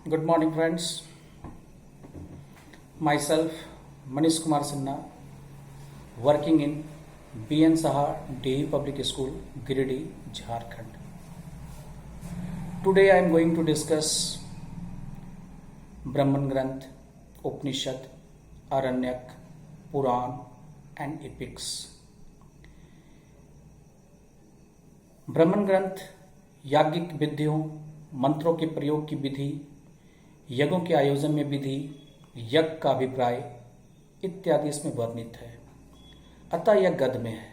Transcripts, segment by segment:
Good morning, friends. Myself, Manish Kumar Sinha, working in BN Saha DAV Public School, Giridih, Jharkhand. Today I am going to discuss Brahman Granth, Upanishad, Aranyak, Puran and epics. ब्रह्मन ग्रंथ याज्ञिक विधियों, मंत्रों के प्रयोग की विधि, यज्ञों के आयोजन में विधि, यज्ञ का अभिप्राय इत्यादि इसमें वर्णित है। अतः यह गद्य में है।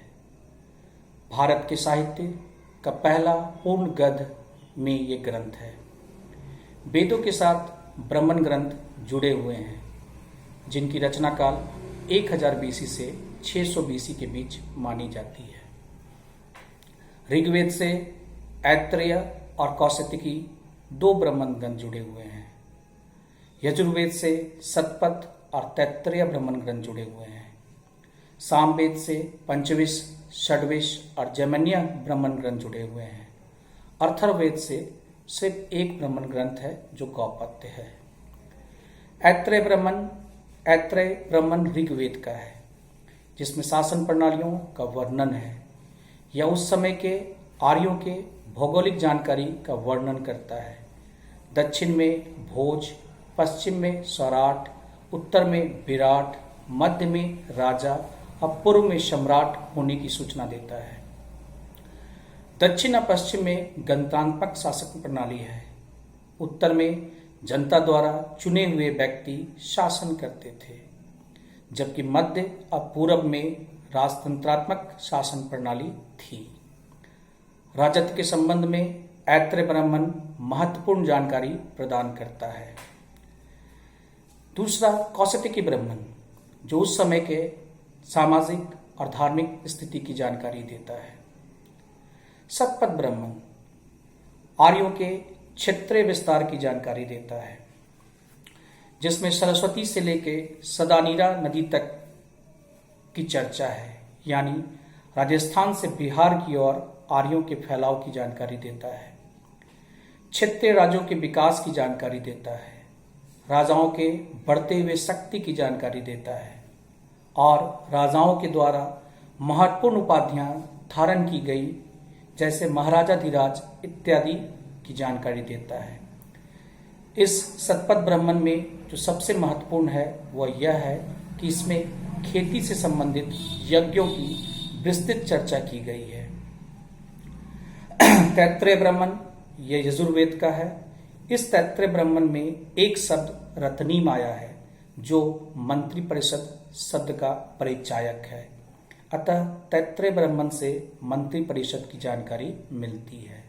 भारत के साहित्य का पहला पूर्ण गद्य में ये ग्रंथ है। वेदों के साथ ब्रह्मन ग्रंथ जुड़े हुए हैं, जिनकी रचना काल 1000 BC से 600 BC के बीच मानी जाती है। ऋग्वेद से ऐत्रेय और कौशिकी 2 ब्रह्मन ग्रंथ जुड़े हुए हैं। यजुर्वेद से शतपथ और तैत्तरीय ब्रह्मन ग्रंथ जुड़े हुए हैं। सामवेद से पंचविश, षड्विश और जैमिनीय ब्रह्मन ग्रंथ जुड़े हुए हैं। अथर्ववेद से सिर्फ एक ब्रह्मन ग्रंथ है जो गौपत्य है। ऐत्रेय ब्रह्मन ऋग्वेद का है, जिसमें शासन प्रणालियों का वर्णन है। यह उस समय के आर्यों के भौगोलिक जानकारी का वर्णन करता है। दक्षिण में भोज, पश्चिम में सौराठ, उत्तर में विराट, मध्य में राजा और पूर्व में सम्राट होने की सूचना देता है। दक्षिण और पश्चिम में गणतांत्रिक शासन प्रणाली है। उत्तर में जनता द्वारा चुने हुए व्यक्ति शासन करते थे, जबकि मध्य और पूर्व में राजतंत्रात्मक शासन प्रणाली थी। राजत्व के संबंध में ऐत्रेय ब्राह्मण महत्वपूर्ण जानकारी प्रदान करता है। दूसरा कौशिकी ब्राह्मण, जो उस समय के सामाजिक और धार्मिक स्थिति की जानकारी देता है। शतपथ ब्राह्मण आर्यों के क्षेत्रीय विस्तार की जानकारी देता है, जिसमें सरस्वती से लेकर सदानीरा नदी तक की चर्चा है, यानी राजस्थान से बिहार की ओर आर्यों के फैलाव की जानकारी देता है। क्षेत्रीय राज्यों के विकास की जानकारी देता है। राजाओं के बढ़ते हुए शक्ति की जानकारी देता है और राजाओं के द्वारा महत्वपूर्ण उपाधियां धारण की गई, जैसे महाराजाधिराज इत्यादि की जानकारी देता है। इस शतपथ ब्राह्मण में जो सबसे महत्वपूर्ण है वह यह है कि इसमें खेती से संबंधित यज्ञों की विस्तृत चर्चा की गई है। तैत्तरीय ब्राह्मण यह यजुर्वेद का है। इस तैत्तरीय ब्राह्मण में एक शब्द रत्नीम आया है, जो मंत्रिपरिषद शब्द का परिचायक है। अतः तैत्तरीय ब्राह्मण से मंत्रिपरिषद की जानकारी मिलती है।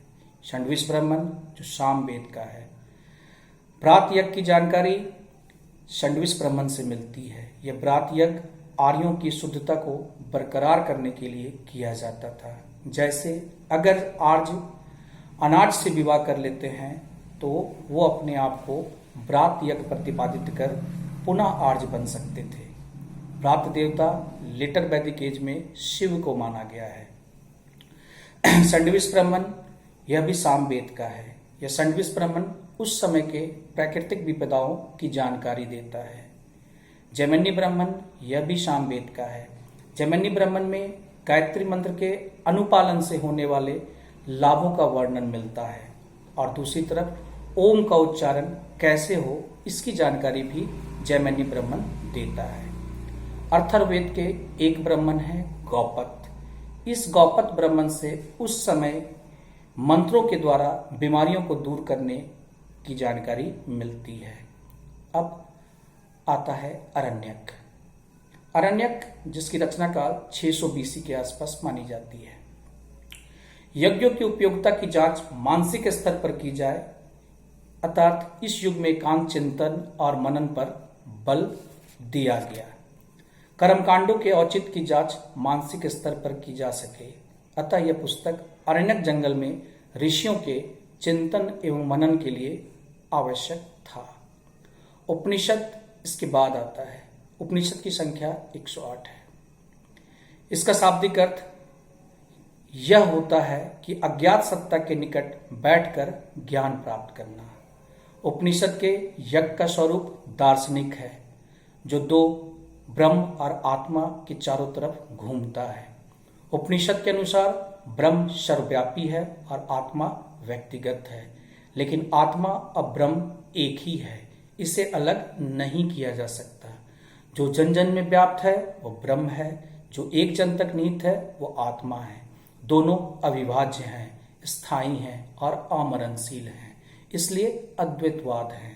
षड्विश ब्राह्मण जो सामवेद का है। ब्रात यज्ञ की जानकारी षड्विश ब्राह्मण से मिलती है। यह ब्रात यज्ञ आर्यों की शुद्धता को बरकरार करने के लिए किया जाता था। जैसे अगर आर्य अनाज से विवाह कर लेते हैं तो वो अपने आप को ब्रात यज्ञ प्रतिपादित कर पुनः आर्य बन सकते थे। ब्रात देवता लेटर वैदिक एज में शिव को माना गया है। षड्विश ब्राह्मण यह भी सामवेद का है। यह षड्विश ब्राह्मण उस समय के प्राकृतिक विपदाओं की जानकारी देता है। जैमिनी ब्राह्मण यह भी सामवेद का है। जैमिनी ब्राह्मण में गायत्री मंत्र के अनुपालन से होने वाले लाभों का वर्णन मिलता है और दूसरी तरफ ओम का उच्चारण कैसे हो इसकी जानकारी भी जैमिनी ब्राह्मण देता है। अथर्ववेद के एक ब्राह्मण है गौपत। इस गौपत ब्राह्मण से उस समय मंत्रों के द्वारा बीमारियों को दूर करने की जानकारी मिलती है। अब आता है अरण्यक। अरण्यक जिसकी रचना काल 600 BC के आसपास मानी जाती है। यज्ञों की उपयोगिता की जांच मानसिक स्तर पर की जाए, अर्थात इस युग में एकांत चिंतन और मनन पर बल दिया गया। कर्मकांडों के औचित्य की जांच मानसिक स्तर पर की जा सके, अतः यह पुस्तक अरण्यक जंगल में ऋषियों के चिंतन एवं मनन के लिए आवश्यक था। उपनिषद इसके बाद आता है। उपनिषद की संख्या 108 है। इसका शाब्दिक अर्थ यह होता है कि अज्ञात सत्ता के निकट बैठकर ज्ञान प्राप्त करना। उपनिषद के यज्ञ का स्वरूप दार्शनिक है, जो दो ब्रह्म और आत्मा के चारों तरफ घूमता है। उपनिषद के अनुसार ब्रह्म सर्वव्यापी है और आत्मा व्यक्तिगत है, लेकिन आत्मा और ब्रह्म एक ही है, इसे अलग नहीं किया जा सकता। जो जन जन में व्याप्त है वो ब्रह्म है, जो एक जन तक निहित है वो आत्मा है। दोनों अविभाज्य हैं, स्थायी हैं और अमरणशील हैं, इसलिए अद्वैतवाद है।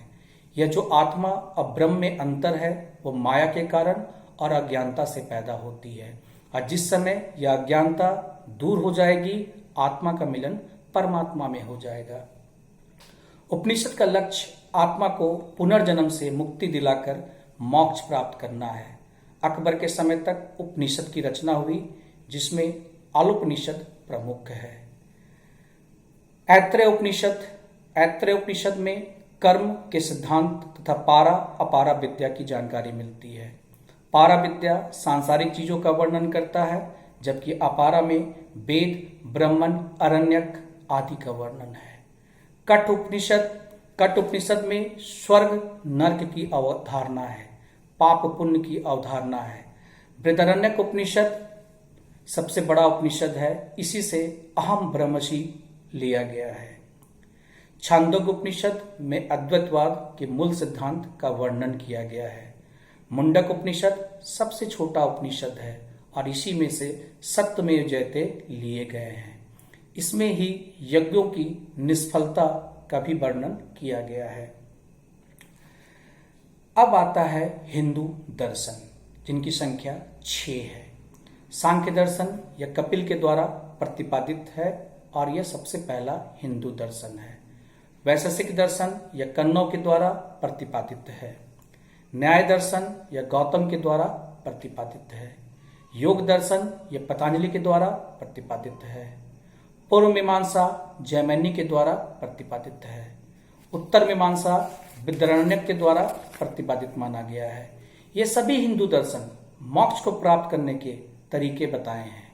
यह जो आत्मा और ब्रह्म में अंतर है वो माया के कारण और अज्ञानता से पैदा होती है, और जिस समय यह अज्ञानता दूर हो जाएगी, आत्मा का मिलन परमात्मा में हो जाएगा। उपनिषद का लक्ष्य आत्मा को पुनर्जन्म से मुक्ति दिलाकर मोक्ष प्राप्त करना है। अकबर के समय तक उपनिषद की रचना हुई, जिसमें आलोपनिषद प्रमुख है। ऐत्रेय उपनिषद में कर्म के सिद्धांत तथा पारा अपारा विद्या की जानकारी मिलती है। पारा विद्या सांसारिक चीजों का वर्णन करता है, जबकि अपारा में वेद, ब्राह्मण, अरण्यक आदि का वर्णन है। कठ उपनिषद में स्वर्ग नर्क की अवधारणा है, पाप पुण्य की अवधारणा है। बृहदारण्यक उपनिषद सबसे बड़ा उपनिषद है, इसी से अहम ब्रह्मसि लिया गया है। छांदोग्य उपनिषद में अद्वैतवाद के मूल सिद्धांत का वर्णन किया गया है। मुंडक उपनिषद सबसे छोटा उपनिषद है और इसी में से सत्यमेव जयते लिए गए हैं। इसमें ही यज्ञों की निष्फलता का भी वर्णन किया गया है। अब आता है हिंदू दर्शन, जिनकी संख्या 6 है। सांख्य दर्शन या कपिल के द्वारा प्रतिपादित है और यह सबसे पहला हिंदू दर्शन है। वैशेषिक दर्शन या कन्नौ के द्वारा प्रतिपादित है। न्याय दर्शन या गौतम के द्वारा प्रतिपादित है। योग दर्शन या पतंजलि के द्वारा प्रतिपादित है। पूर्व मीमांसा जैमिनी के द्वारा प्रतिपादित है। उत्तर मीमांसा बृहदारण्यक के द्वारा प्रतिपादित माना गया है। ये सभी हिंदू दर्शन मोक्ष को प्राप्त करने के तरीके बताए हैं,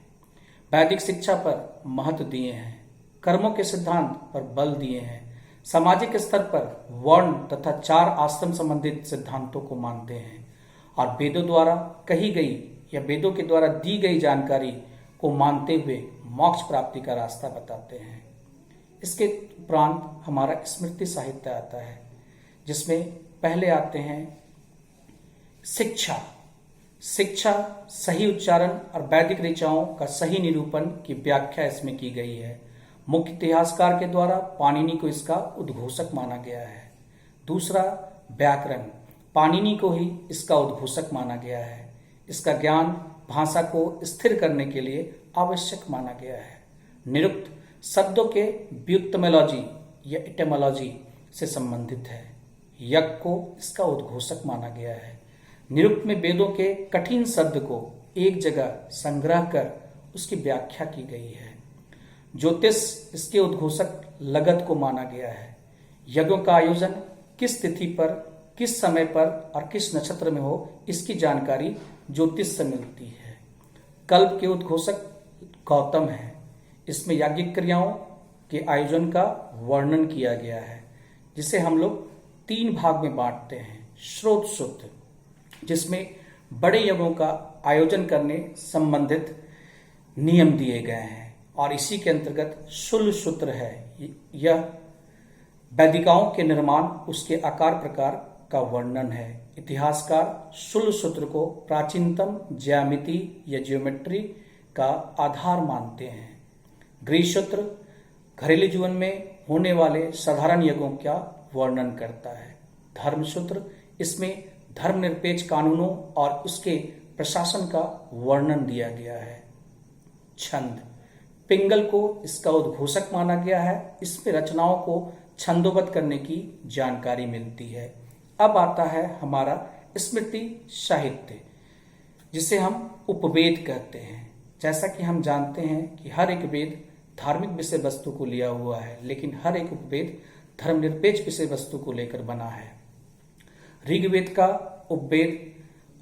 वैदिक शिक्षा पर महत्व दिए हैं, कर्मों के सिद्धांत पर बल दिए हैं, सामाजिक स्तर पर वर्ण तथा 4 आश्रम संबंधित सिद्धांतों को मानते हैं और वेदों द्वारा कही गई या वेदों के द्वारा दी गई जानकारी को मानते हुए मोक्ष प्राप्ति का रास्ता बताते हैं। इसके उपरांत हमारा स्मृति साहित्य आता है, जिसमें पहले आते हैं शिक्षा। सही उच्चारण और वैदिक ऋचाओं का सही निरूपण की व्याख्या इसमें की गई है। मुख्य इतिहासकार के द्वारा पाणिनि को इसका उद्घोषक माना गया है। दूसरा, व्याकरण, पाणिनि को ही इसका उद्घोषक माना गया है। इसका ज्ञान भाषा को स्थिर करने के लिए आवश्यक माना गया है। निरुक्त शब्दों के व्युत्पत्ति या एटिमोलॉजी से संबंधित है। यज्ञ को इसका उद्घोषक माना गया है। निरुक्त में वेदों के कठिन शब्द को एक जगह संग्रह कर उसकी व्याख्या की गई है। ज्योतिष इसके उद्घोषक लगत को माना गया है। यज्ञों का आयोजन किस तिथि पर, किस समय पर और किस नक्षत्र में हो, इसकी जानकारी ज्योतिष से मिलती है। कल्प के उद्घोषक गौतम है। इसमें याज्ञिक क्रियाओं के आयोजन का वर्णन किया गया है, जिसे हम लोग 3 भाग में बांटते हैं। श्रोत सूत्र, जिसमें बड़े यज्ञों का आयोजन करने संबंधित नियम दिए गए हैं, और इसी के अंतर्गत शूल सूत्र है। यह वेदिकाओं के निर्माण, उसके आकार प्रकार का वर्णन है। इतिहासकार शूल सूत्र को प्राचीनतम ज्यामिति या ज्योमेट्री का आधार मानते हैं। गृह सूत्र घरेलू जीवन में होने वाले साधारण यज्ञों का वर्णन करता है। धर्म सूत्र इसमें धर्मनिरपेक्ष कानूनों और उसके प्रशासन का वर्णन दिया गया है। छंद, पिंगल को इसका उद्घोषक माना गया है। इसमें रचनाओं को छंदोबद्ध करने की जानकारी मिलती है। अब आता है हमारा स्मृति साहित्य, जिसे हम उपवेद कहते हैं। जैसा कि हम जानते हैं कि हर एक वेद धार्मिक विषय वस्तु को लिया हुआ है, लेकिन हर एक उपवेद धर्मनिरपेक्ष विषय वस्तु को लेकर बना है। ऋग्वेद का उपवेद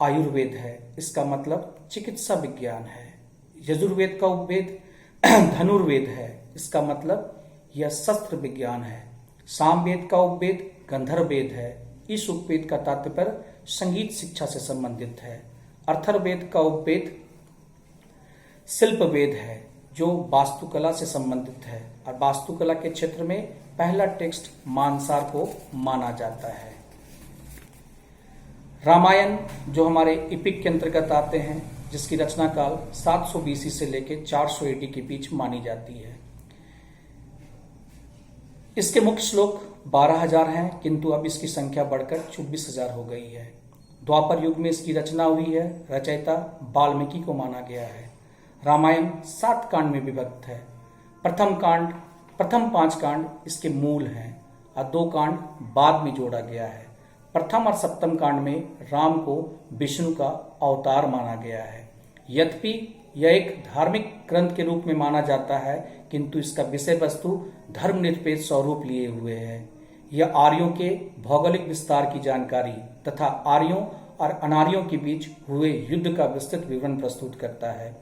आयुर्वेद है, इसका मतलब चिकित्सा विज्ञान है। यजुर्वेद का उपवेद धनुर्वेद है, इसका मतलब यह शस्त्र विज्ञान है। सामवेद का उपवेद गंधर्व वेद है। इस उपवेद का तात्पर्य संगीत शिक्षा से संबंधित है। अथर्ववेद का उपवेद शिल्प वेद है जो वास्तुकला से संबंधित है और वास्तुकला के क्षेत्र में पहला टेक्स्ट मानसार को माना जाता है। रामायण जो हमारे इपिक के अंतर्गत आते हैं, जिसकी रचना काल 700 BC से लेकर 400 AD के बीच मानी जाती है। इसके मुख्य श्लोक 12,000 हैं, किंतु अब इसकी संख्या बढ़कर 24,000 हो गई है। द्वापर युग में इसकी रचना हुई है। रचयिता वाल्मीकि को माना गया है। रामायण 7 कांड में विभक्त है। प्रथम 5 कांड इसके मूल हैं और 2 कांड बाद में जोड़ा गया है। प्रथम और सप्तम कांड में राम को विष्णु का अवतार माना गया है। यद्यपि यह एक धार्मिक ग्रंथ के रूप में माना जाता है, किंतु इसका विषय वस्तु धर्मनिरपेक्ष स्वरूप लिए हुए है। यह आर्यों के भौगोलिक विस्तार की जानकारी तथा आर्यों और अनार्यों के बीच हुए युद्ध का विस्तृत विवरण प्रस्तुत करता है।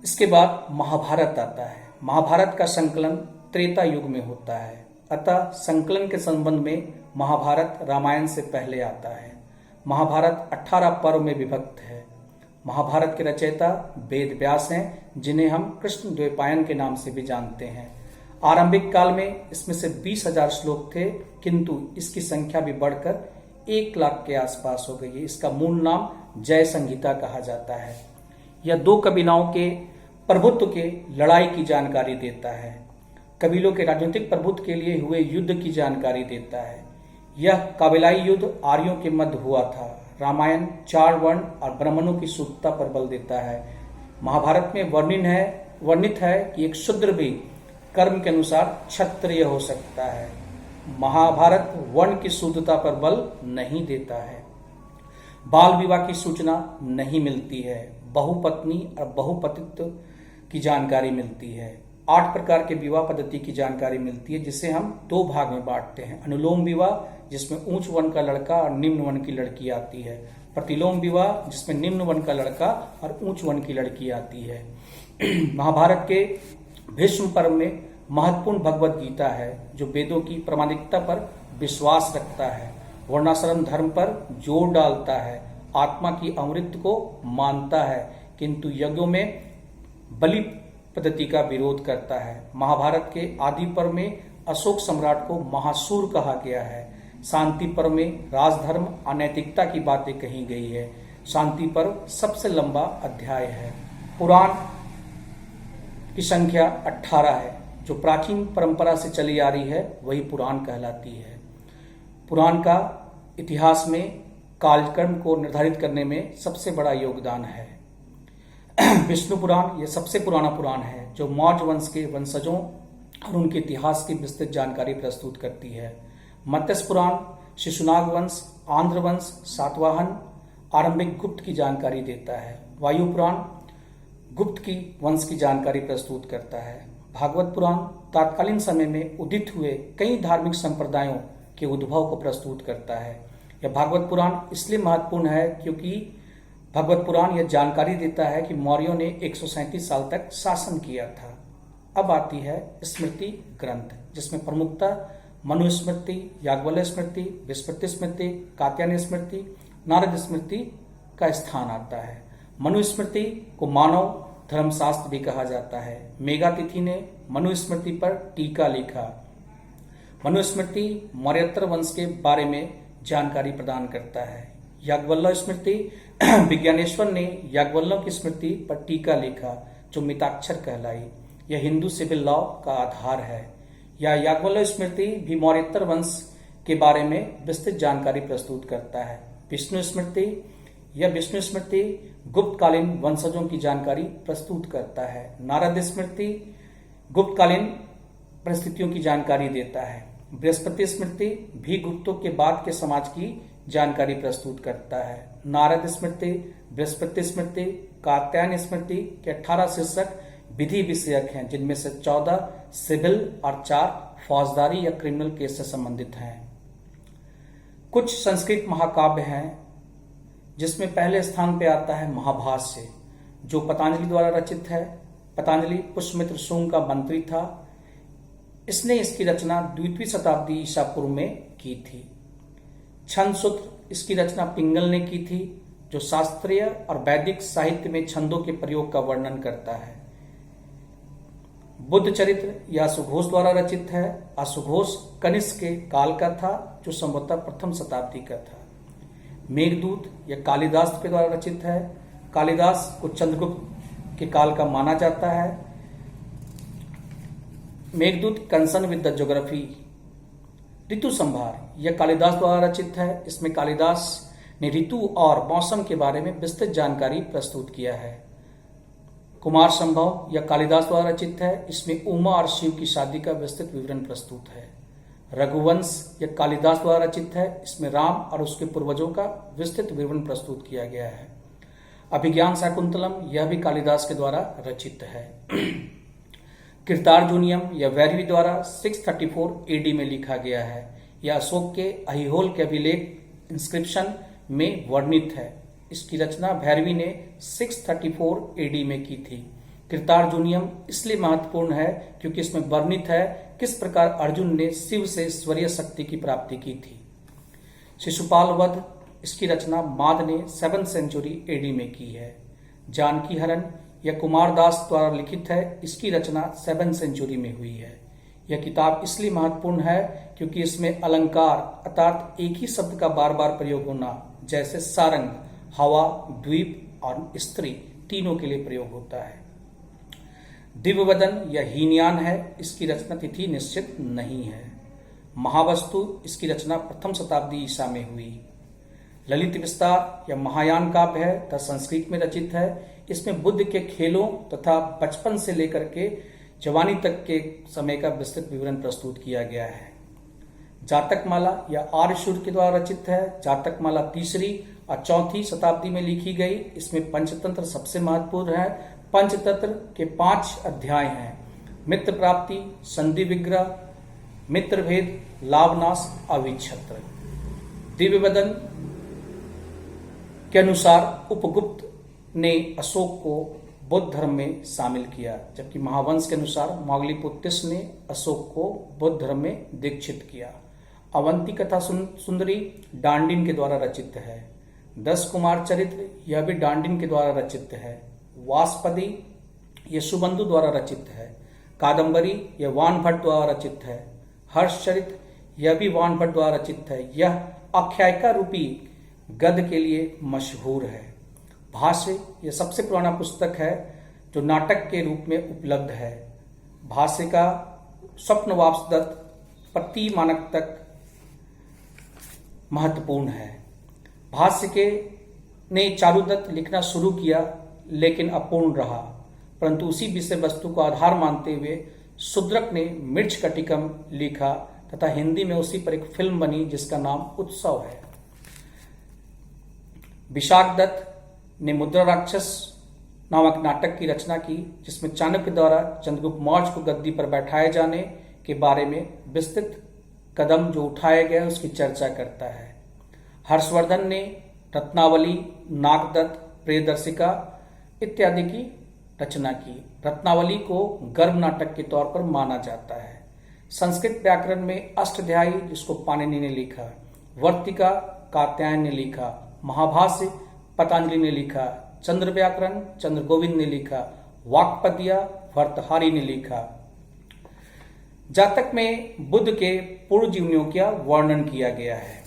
इसके बाद महाभारत आता है। महाभारत का संकलन त्रेता युग में होता है, अतः संकलन के संबंध में महाभारत रामायण से पहले आता है। महाभारत 18 पर्व में विभक्त है। महाभारत के रचयिता वेद व्यास हैं, जिन्हें हम कृष्ण द्वैपायन के नाम से भी जानते हैं। आरंभिक काल में इसमें से 20,000 श्लोक थे, किंतु इसकी संख्या भी बढ़कर 1 लाख के आसपास हो गई है। इसका मूल नाम जय संहिता कहा जाता है। यह 2 कबीलाओं के प्रभुत्व के लड़ाई की जानकारी देता है। कबीलों के राजनीतिक प्रभुत्व के लिए हुए युद्ध की जानकारी देता है। यह कबीलाई युद्ध आर्यों के मध्य हुआ था। रामायण 4 वर्ण और ब्राह्मणों की शुद्धता पर बल देता है। महाभारत में वर्णित है कि एक शूद्र भी कर्म के अनुसार क्षत्रिय हो सकता है। महाभारत वर्ण की शुद्धता पर बल नहीं देता है। बाल विवाह की सूचना नहीं मिलती है। बहुपत्नी और बहुपतित्व की जानकारी मिलती है। 8 प्रकार के विवाह पद्धति की जानकारी मिलती है, जिसे हम 2 भाग में बांटते हैं। अनुलोम विवाह, जिसमें उच्च वर्ण का लड़का और निम्न वर्ण की लड़की आती है। प्रतिलोम विवाह, जिसमें निम्न वर्ण का लड़का और उच्च वर्ण की लड़की आती है। महाभारत के भीष्म पर्व में महत्वपूर्ण भगवत गीता है, जो वेदों की प्रामाणिकता पर विश्वास रखता है, वर्णाश्रम धर्म पर जोर डालता है, आत्मा की अमृत को मानता है, किंतु यज्ञों में बलि पद्धति का विरोध करता है। महाभारत के आदि पर्व में अशोक सम्राट को महासूर कहा गया है। शांति पर्व में राजधर्म अनैतिकता की बातें कही गई है। शांति पर्व सबसे लंबा अध्याय है। पुराण की संख्या 18 है। जो प्राचीन परंपरा से चली आ रही है वही पुराण कहलाती है। पुराण का इतिहास में कालक्रम को निर्धारित करने में सबसे बड़ा योगदान है। विष्णु पुराण यह सबसे पुराना पुराण है, जो मौर्य वंश के वंशजों और उनके इतिहास की विस्तृत जानकारी प्रस्तुत करती है। मत्स्य पुराण शिशुनाग वंश, आंध्र वंश, सातवाहन, आरंभिक गुप्त की जानकारी देता है। वायु पुराण गुप्त की वंश की जानकारी प्रस्तुत करता है। भागवत पुराण तत्कालीन समय में उदित हुए कई धार्मिक संप्रदायों के उद्भव को प्रस्तुत करता है। यह भागवत पुराण इसलिए महत्वपूर्ण है क्योंकि भागवत पुराण यह जानकारी देता है कि मौर्यों ने 137 साल तक शासन किया था। अब आती है स्मृति ग्रंथ, जिसमें प्रमुखतः मनुस्मृति, याज्ञवल्क्य स्मृति, बृहस्पति स्मृति, कात्यायन स्मृति, नारद स्मृति का स्थान आता है। मनुस्मृति को मानव धर्मशास्त्र भी कहा जाता है। मेघातिथि ने मनुस्मृति पर टीका लिखा। मनुस्मृति मौर्योत्तर वंश के बारे में जानकारी प्रदान करता है। याज्ञवल्क्य स्मृति विज्ञानेश्वर ने याज्ञवल्क्य की स्मृति पर टीका लिखा, जो मिताक्षर कहलाई। यह हिंदू सिविल लॉ का आधार है। यह याज्ञवल्क्य स्मृति भी मौर्योत्तर वंश के बारे में विस्तृत जानकारी प्रस्तुत करता है। विष्णु स्मृति यह विष्णु स्मृति गुप्तकालीन वंशजों की जानकारी प्रस्तुत करता है। नारद स्मृति गुप्तकालीन परिस्थितियों की जानकारी देता है। बृहस्पति स्मृति भी गुप्तों के बाद के समाज की जानकारी प्रस्तुत करता है। नारद स्मृति, बृहस्पति स्मृति, कात्यायन स्मृति के 18 शीर्षक विधि विषयक हैं, जिनमें से 14 सिविल और 4 फौजदारी या क्रिमिनल केस से संबंधित हैं। कुछ संस्कृत महाकाव्य हैं, जिसमें पहले स्थान पे आता है महाभाष्य, जो पतंजलि द्वारा रचित है। पतंजलि पुष्यमित्र शुंग का मंत्री था। इसने इसकी रचना 2वीं शताब्दी ईसा पूर्व में की थी। छंद सूत्र इसकी रचना पिंगल ने की थी, जो शास्त्रीय और वैदिक साहित्य में छंदों के प्रयोग का वर्णन करता है। बुद्ध चरित्र यह अश्वघोष द्वारा रचित है। अश्वघोष कनिष्क के काल का था, जो संभवतः प्रथम शताब्दी का था। मेघदूत यह कालिदास के द्वारा रचित है। कालिदास को चंद्रगुप्त के काल का माना जाता है। Meghdoot concern with the geography. Ritu Samhar यह कालिदास द्वारा रचित है। इसमें कालिदास ने ऋतु और मौसम के बारे में विस्तृत जानकारी प्रस्तुत किया है। कुमार संभव यह कालिदास द्वारा रचित है। इसमें उमा और शिव की शादी का विस्तृत विवरण प्रस्तुत है। रघुवंश यह कालिदास द्वारा रचित है। इसमें राम और उसके पूर्वजों का विस्तृत विवरण प्रस्तुत किया गया है। अभिज्ञान शाकुंतलम यह भी कालिदास के द्वारा रचित है। कृतार्जुनियम यह वैरवी द्वारा 634 एडी में लिखा गया है। यह अशोक के अहिहोल के अभिलेख इंस्क्रिप्शन में वर्णित है। इसकी रचना भैरवी ने 634 एडी में की थी। कृतार्जुनियम इसलिए महत्वपूर्ण है क्योंकि इसमें वर्णित है किस प्रकार अर्जुन ने शिव से ईश्वरीय शक्ति की प्राप्ति की थी। शिशुपाल वध इसकी रचना माद ने 7th सेंचुरी एडी में की है। जानकी हरण यह कुमारदास द्वारा लिखित है। इसकी रचना 7th सेंचुरी में हुई है। यह किताब इसलिए महत्वपूर्ण है क्योंकि इसमें अलंकार अर्थात एक ही शब्द का बार बार प्रयोग होना, जैसे सारंग, हवा, द्वीप और स्त्री तीनों के लिए प्रयोग होता है। दिव्यवदन यह हीनयान है। इसकी रचना तिथि निश्चित नहीं है। महावस्तु इसकी रचना प्रथम शताब्दी ईसा में हुई। ललित विस्तार यह महायान काव्य है तथा संस्कृत में रचित है। इसमें बुद्ध के खेलों तथा बचपन से लेकर के जवानी तक के समय का विस्तृत विवरण प्रस्तुत किया गया है। जातकमाला यह आर्यशूर के द्वारा रचित है। जातकमाला 3री और 4वीं शताब्दी में लिखी गई। इसमें पंचतंत्र सबसे महत्वपूर्ण है। पंचतंत्र के 5 अध्याय हैं। मित्र प्राप्ति, संधि विग्रह, मित्रभेद, लाभनाश, अविच्छत्र। दिव्यवदन के अनुसार उपगुप्त ने अशोक को बौद्ध धर्म में शामिल किया, जबकि महावंश के अनुसार मौग्लीपुत्तिस ने अशोक को बौद्ध धर्म में दीक्षित किया। अवंती कथा सुंदरी डांडिन के द्वारा रचित है। 10 कुमार चरित्र यह भी डांडिन के द्वारा रचित है। वासपदी यह सुबंधु द्वारा रचित है। कादम्बरी यह वान भट्ट द्वारा रचित है। हर्षचरित यह भी वान भट्ट द्वारा रचित है। यह आख्यायिका रूपी गद्य के लिए मशहूर है। भाष्य यह सबसे पुराना पुस्तक है जो नाटक के रूप में उपलब्ध है। भाष्य का स्वप्नवापसदत्त प्रति मानक तक महत्वपूर्ण है। भाष्य के ने चारुदत्त लिखना शुरू किया लेकिन अपूर्ण रहा, परंतु उसी विषय वस्तु को आधार मानते हुए शूद्रक ने मृच्छकटिकम लिखा तथा हिंदी में उसी पर एक फिल्म बनी जिसका नाम उत्सव है। विशाख दत्त ने मुद्रा राक्षस नामक नाटक की रचना की, जिसमें चाणक्य द्वारा चंद्रगुप्त मौर्य को गद्दी पर बैठाए जाने के बारे में विस्तृत कदम जो उठाए गए उसकी चर्चा करता है। हर्षवर्धन ने रत्नावली, नागदत्त, प्रियदर्शिका इत्यादि की रचना की। रत्नावली को गर्भ नाटक के तौर पर माना जाता है। संस्कृत व्याकरण में अष्टाध्यायी जिसको पाणिनि ने लिखा, वर्तिका कात्यायन ने लिखा, महाभाष्य पतंजलि ने लिखा, चंद्र व्याकरण चंद्रगोविंद ने लिखा, वाक्पदिया भर्तहारी ने लिखा। जातक में बुद्ध के पूर्व जीवनियों का वर्णन किया गया है।